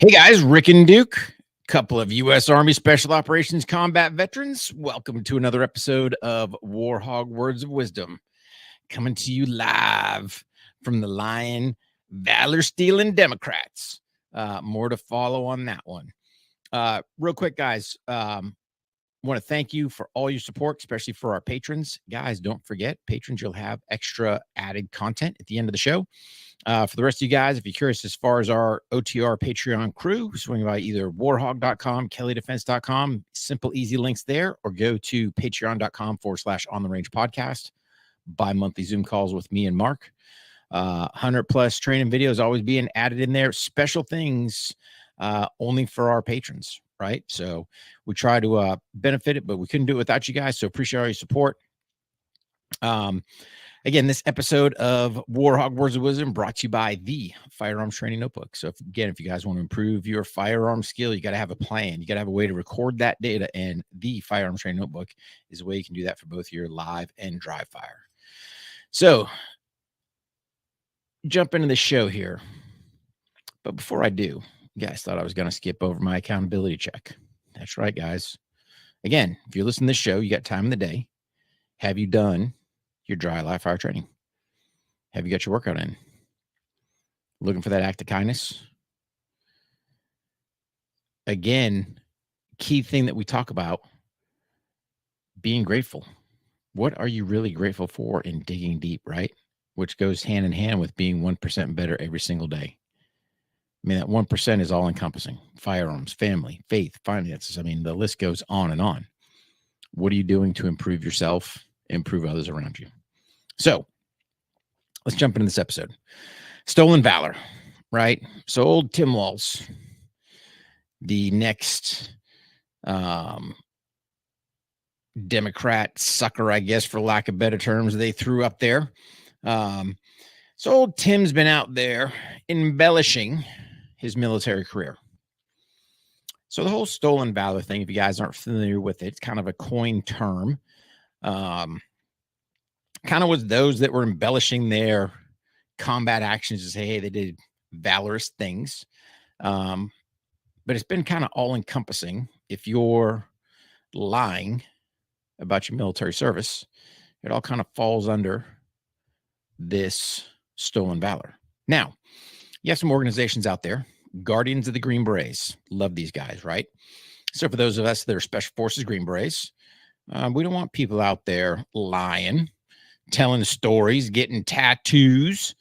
Hey guys, Rick and Duke, couple of U.S. Army Special Operations combat veterans. Welcome to another episode of HOGG Words of Wisdom, coming to you live from the Lion Valor Stealing Democrats. More to follow on that one. Real quick, guys, want to thank you for all your support, especially for our patrons. Guys, don't forget, patrons, you'll have extra added content at the end of the show. For the rest of you guys, if you're curious as far as our OTR Patreon crew, swing by either warhog.com, kelleydefense.com, simple, easy links there, or go to patreon.com/on-the-range podcast, bi-monthly Zoom calls with me and Mark. 100 plus training videos always being added in there, special things only for our patrons, right? So we try to benefit it, but we couldn't do it without you guys. So appreciate all your support. Again, this episode of HOGG Words of Wisdom brought to you by the Firearms Training Notebook. So if you guys want to improve your firearm skill, you got to have a plan. You got to have a way to record that data, and the Firearms Training Notebook is a way you can do that for both your live and dry fire. So jump into the show here. But before I do, you guys thought I was going to skip over my accountability check. That's right, guys. Again, if you're listening to this show, you got time in the day. Have you done your dry live fire training? Have you got your workout in? Looking for that act of kindness? Again, key thing that we talk about, being grateful. What are you really grateful for in digging deep, right? Which goes hand in hand with being 1% better every single day. I mean, that 1% is all encompassing: firearms, family, faith, finances. I mean, the list goes on and on. What are you doing to improve yourself, improve others around you? So let's jump into this episode. Stolen valor, right? So old Tim Walz, the next Democrat sucker, I guess, for lack of better terms, they threw up there. So old Tim's been out there embellishing his military career. So the whole stolen valor thing, if you guys aren't familiar with it, it's kind of a coined term. Kind of was those that were embellishing their combat actions to say, hey, they did valorous things. But it's been kind of all encompassing. If you're lying about your military service, it all kind of falls under this stolen valor. Now, you have some organizations out there, Guardians of the Green Berets. Love these guys, right? So for those of us that are Special Forces Green Berets, we don't want people out there lying, telling stories, getting tattoos,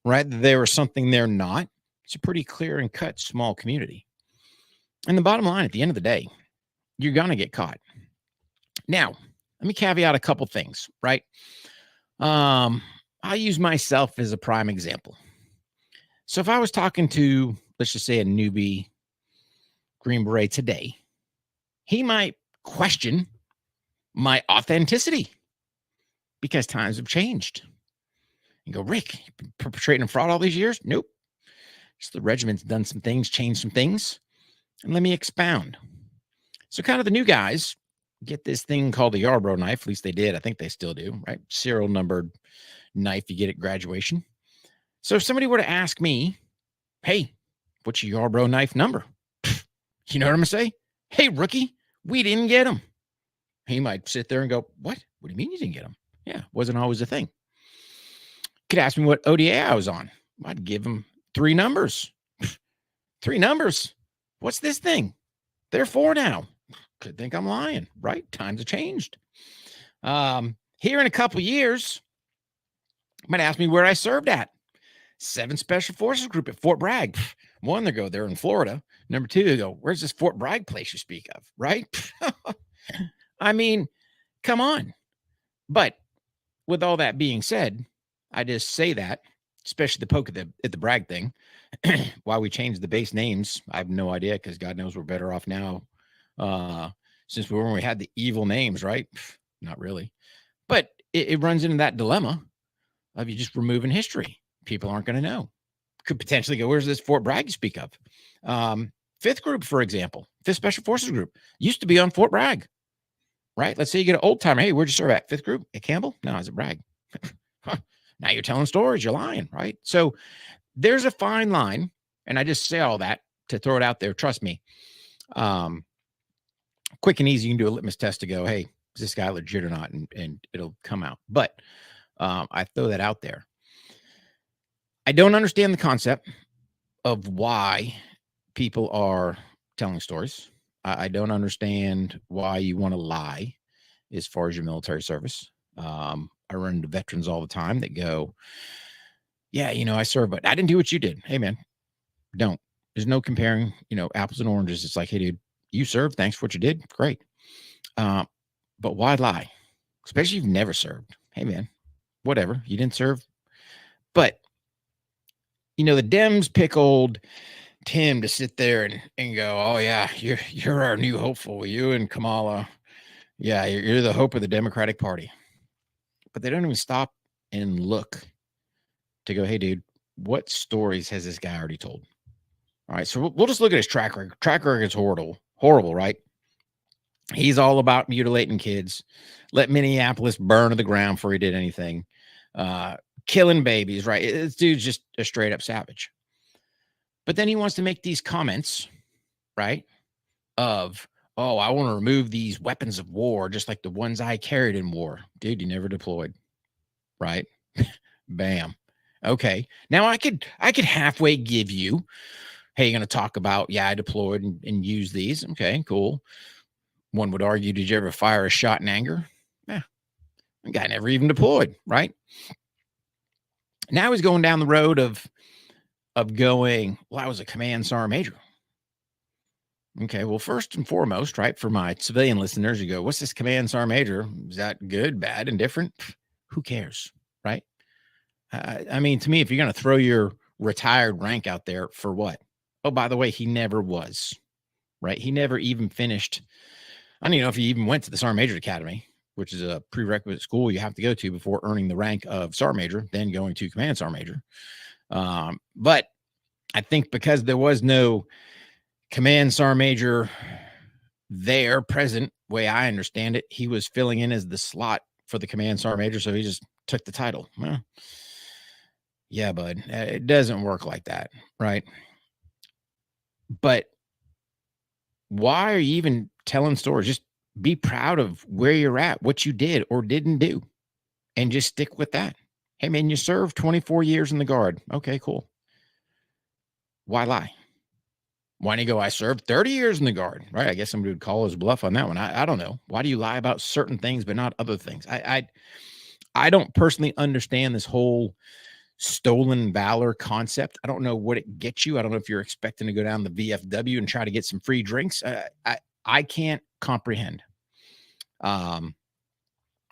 right? They were something they're not. It's a pretty clear and cut small community. And the bottom line, at the end of the day, you're going to get caught. Now, let me caveat a couple things, right? I use myself as a prime example. So if I was talking to, let's just say, a newbie Green Beret today, he might question my authenticity because times have changed. You go, Rick, you've been perpetrating a fraud all these years? Nope. Just the regiment's done some things, changed some things. And let me expound. So kind of the new guys get this thing called a Yarborough knife. At least they did. I think they still do, right? Serial numbered knife you get at graduation. So if somebody were to ask me, hey, what's your Yarborough knife number? You know what I'm going to say? Hey, rookie, we didn't get them. He might sit there and go, what? What do you mean you didn't get them? Yeah, wasn't always a thing. Could ask me what ODA I was on. I'd give him 3 numbers. 3 numbers. What's this thing? They're 4 now. Could think I'm lying, right? Times have changed. Here in a couple years, might ask me where I served at. 7 Special Forces Group at Fort Bragg. 1, they go, they're in Florida. Number 2, they go, where's this Fort Bragg place you speak of, right? I mean, come on. But with all that being said, I just say that, especially the poke at the Bragg thing. Why we changed the base names, I have no idea, because God knows we're better off now since we had the evil names, right? Not really. But it runs into that dilemma of you just removing history. People aren't going to know. Could potentially go, where's this Fort Bragg you speak of? 5th Group, for example, 5th Special Forces Group used to be on Fort Bragg, right? Let's say you get an old timer. Hey, where'd you serve at? 5th Group at Campbell? No, I was at Bragg. Now you're telling stories. You're lying, right? So there's a fine line. And I just say all that to throw it out there. Trust me. Quick and easy, you can do a litmus test to go, hey, is this guy legit or not? And it'll come out. But I throw that out there. I don't understand the concept of why people are telling stories. I don't understand why you want to lie as far as your military service. I run into veterans all the time that go, yeah, I served, but I didn't do what you did. Hey, man, don't. There's no comparing, apples and oranges. It's like, hey, dude, you served. Thanks for what you did. Great. But why lie? Especially if you've never served. Hey, man, whatever. You didn't serve. But, the Dems pick old Tim to sit there and go, oh, yeah, you're our new hopeful. You and Kamala. Yeah, you're the hope of the Democratic Party. But they don't even stop and look to go, hey, dude, what stories has this guy already told? All right, so we'll just look at his track record. Track record is horrible, right? He's all about mutilating kids, let Minneapolis burn to the ground before he did anything, killing babies, right? This dude's just a straight up savage. But then he wants to make these comments, right, of, oh, I want to remove these weapons of war, just like the ones I carried in war. Dude, you never deployed, right? Bam. Okay. Now I could halfway give you, hey, you're going to talk about, yeah, I deployed and used these. Okay, cool. One would argue, did you ever fire a shot in anger? Yeah. The guy never even deployed, right? Now he's going down the road of going, well, I was a command sergeant major. Okay, well, first and foremost, right, for my civilian listeners, you go, what's this command sergeant major? Is that good, bad, indifferent? Who cares, right? I mean, to me, if you're going to throw your retired rank out there for what? Oh, by the way, he never was, right? He never even finished. I don't even know if he even went to the Sergeant Major Academy, which is a prerequisite school you have to go to before earning the rank of Sergeant Major, then going to Command Sergeant Major. But I think because there was no Command Sergeant Major there present, way I understand it, he was filling in as the slot for the Command Sergeant Major, so he just took the title. Well, yeah, bud, it doesn't work like that, right? But why are you even telling stories? Just be proud of where you're at, what you did or didn't do, and just stick with that. Hey, man, you served 24 years in the Guard. Okay, cool. Why lie? Why don't you go, I served 30 years in the Guard, right? I guess somebody would call his bluff on that one. I don't know. Why do you lie about certain things but not other things? I don't personally understand this whole stolen valor concept. I don't know what it gets you. I don't know if you're expecting to go down the VFW and try to get some free drinks. I can't comprehend.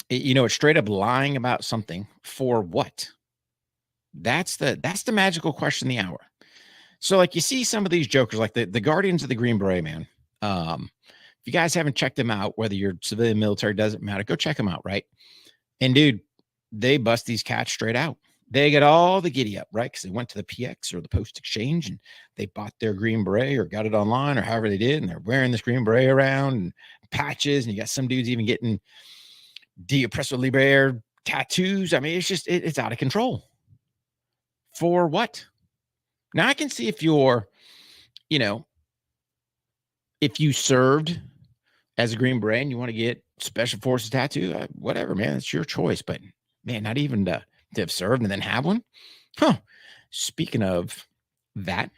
It's straight up lying about something for what? That's the magical question of the hour. So like you see some of these jokers, like the Guardians of the Green Beret, man. If you guys haven't checked them out, whether you're civilian, military, doesn't matter, go check them out, right? And dude, they bust these cats straight out. They get all the giddy up, right? Because they went to the PX or the Post Exchange and they bought their Green Beret or got it online or however they did. And they're wearing this Green Beret around and patches. And you got some dudes even getting De Oppresso Libre tattoos. I mean, it's out of control. For what? Now I can see if you're, if you served as a Green Beret and you want to get Special Forces tattoo, whatever, man, it's your choice. But man, not even to have served and then have one. Huh. Speaking of that,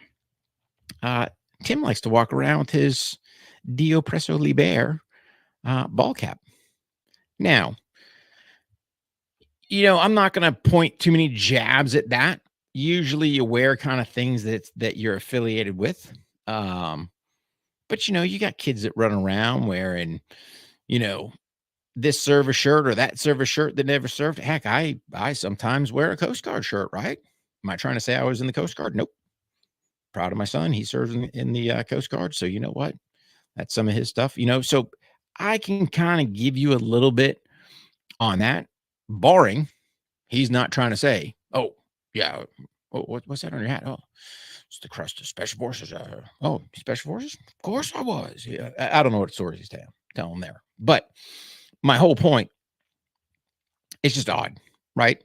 Tim likes to walk around with his De Oppresso Libre ball cap. Now, I'm not going to point too many jabs at that. Usually you wear kind of things that you're affiliated with. But you got kids that run around wearing, this service shirt or that service shirt that never served. Heck, I sometimes wear a Coast Guard shirt, right? Am I trying to say I was in the Coast Guard? Nope. Proud of my son. He serves in the Coast Guard. So you know what? That's some of his stuff, so I can kind of give you a little bit on that, barring he's not trying to say, oh, yeah, what's that on your hat? Oh, it's the crest of Special Forces. Oh, Special Forces? Of course I was. Yeah, I don't know what stories he's telling there. But my whole point, it's just odd, right?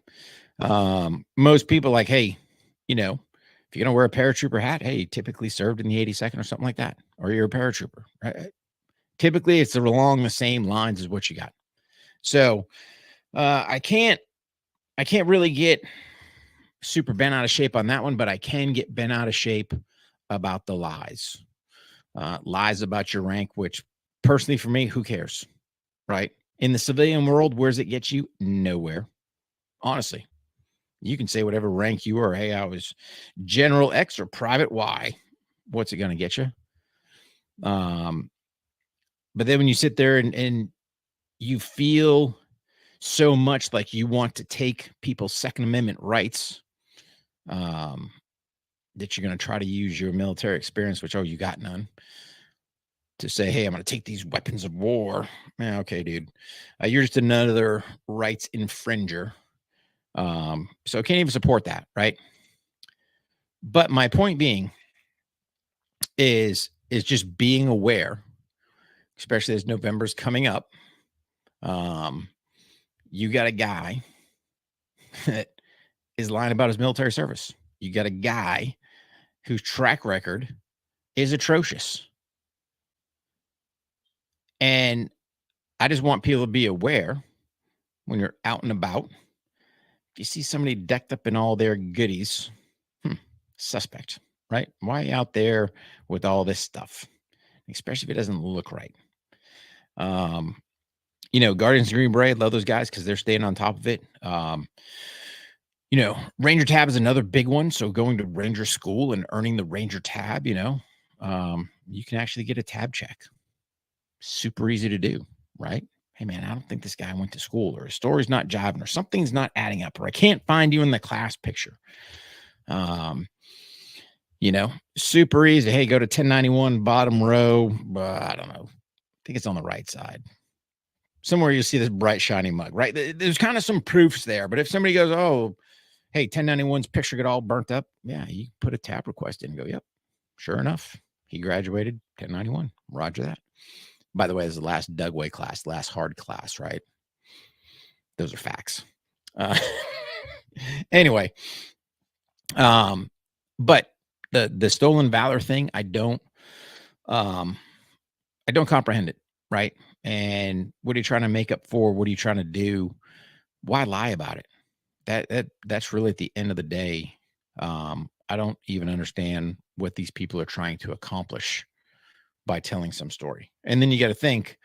Most people like, hey, If you're going to wear a paratrooper hat, hey, you typically served in the 82nd or something like that, or you're a paratrooper, right? Typically, it's along the same lines as what you got. So I can't really get super bent out of shape on that one, but I can get bent out of shape about the lies. Lies about your rank, which personally for me, who cares, right? In the civilian world, where does it get you? Nowhere. Honestly, you can say whatever rank you are. Hey, I was General X or Private Y. What's it going to get you? But then when you sit there and you feel so much like you want to take people's Second Amendment rights, that you're going to try to use your military experience, which, you got none, to say, hey, I'm going to take these weapons of war. Yeah, okay, dude. You're just another rights infringer. So I can't even support that, right? But my point being is just being aware, especially as November's coming up. You got a guy that is lying about his military service. You got a guy whose track record is atrocious. And I just want people to be aware when you're out and about. If you see somebody decked up in all their goodies, suspect, right? Why are you out there with all this stuff? Especially if it doesn't look right. Guardians of Green Beret, love those guys because they're staying on top of it. Ranger tab is another big one. So going to Ranger school and earning the Ranger tab, you can actually get a tab check. Super easy to do, right? Hey, man, I don't think this guy went to school, or his story's not jiving, or something's not adding up, or I can't find you in the class picture. Super easy. Hey, go to 1091 bottom row. I don't know. I think it's on the right side. Somewhere you'll see this bright, shiny mug, right? There's kind of some proofs there. But if somebody goes, oh, hey, 1091's picture got all burnt up. Yeah, you put a tab request in and go, yep, sure enough. He graduated 1091. Roger that. By the way, this is the last Dugway class, last hard class, right? Those are facts. Anyway, but the stolen valor thing, I don't comprehend it, right? And what are you trying to make up for? What are you trying to do? Why lie about it? That's really at the end of the day. I don't even understand what these people are trying to accomplish by telling some story. And then you got to think,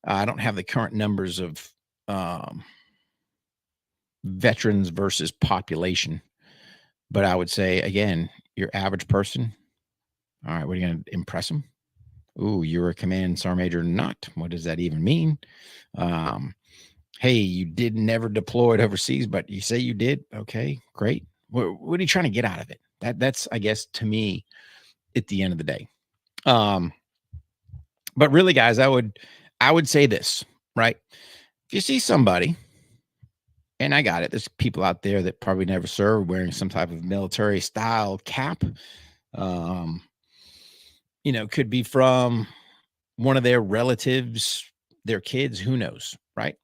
I don't have the current numbers of veterans versus population, but I would say, again, your average person, all right, what are you going to impress them? Ooh, you're a command sergeant major. Not. What does that even mean? Hey, you did never deployed overseas, but you say you did. Okay, great. What are you trying to get out of it? That's, I guess, to me, at the end of the day. But really, guys, I would say this, right? If you see somebody, and I got it, there's people out there that probably never served wearing some type of military style cap. Could be from one of their relatives, their kids, who knows, right?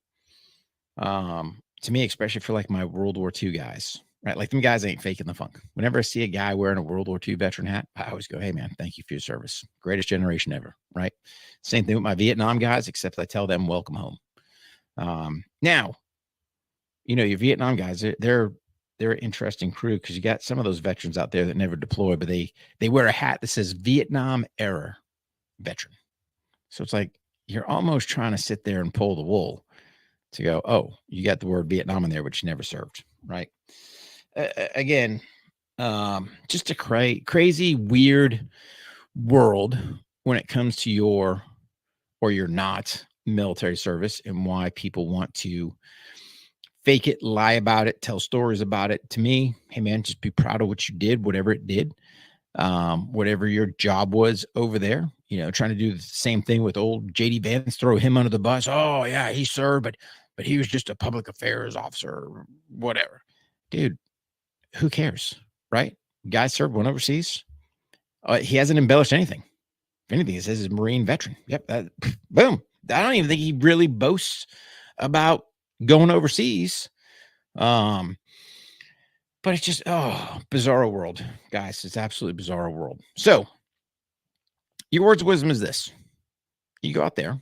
To me, especially for like my World War II guys, right? Like them guys ain't faking the funk. Whenever I see a guy wearing a World War II veteran hat, I always go, hey man, thank you for your service. Greatest generation ever, right? Same thing with my Vietnam guys, except I tell them welcome home. Now, your Vietnam guys, they're an interesting crew because you got some of those veterans out there that never deployed, but they wear a hat that says Vietnam era veteran. So it's like you're almost trying to sit there and pull the wool to go, oh, you got the word Vietnam in there, which you never served, right? Again, just a crazy, weird world when it comes to your not military service, and why people want to fake it, lie about it, tell stories about it. To me, hey man, just be proud of what you did, whatever it did, whatever your job was over there. Trying to do the same thing with old JD Vance, throw him under the bus. Oh yeah, he served, but he was just a public affairs officer, or whatever. Dude, who cares, right? Guy served, went overseas. He hasn't embellished anything. If anything, it says he's a Marine veteran. Yep, boom. I don't even think he really boasts about going overseas. But But it's just, oh, bizarro world, guys. It's absolutely bizarro world. So your words of wisdom is this. You go out there,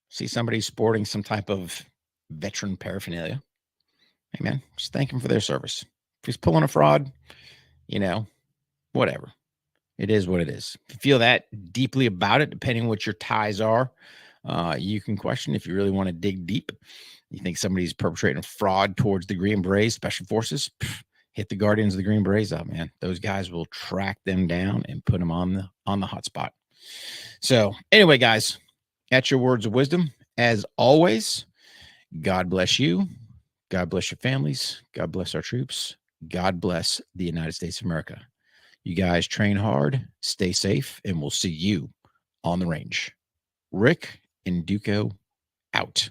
see somebody sporting some type of veteran paraphernalia. Hey, man, just thank him for their service. If he's pulling a fraud, whatever. It is what it is. If you feel that deeply about it, depending on what your ties are, you can question if you really want to dig deep. You think somebody's perpetrating a fraud towards the Green Berets, Special Forces, hit the Guardians of the Green Berets up, man. Those guys will track them down and put them on the hot spot. So anyway, guys, that's your words of wisdom. As always, God bless you. God bless your families. God bless our troops. God bless the United States of America. You guys train hard, stay safe, and we'll see you on the range. Rick and Duco out.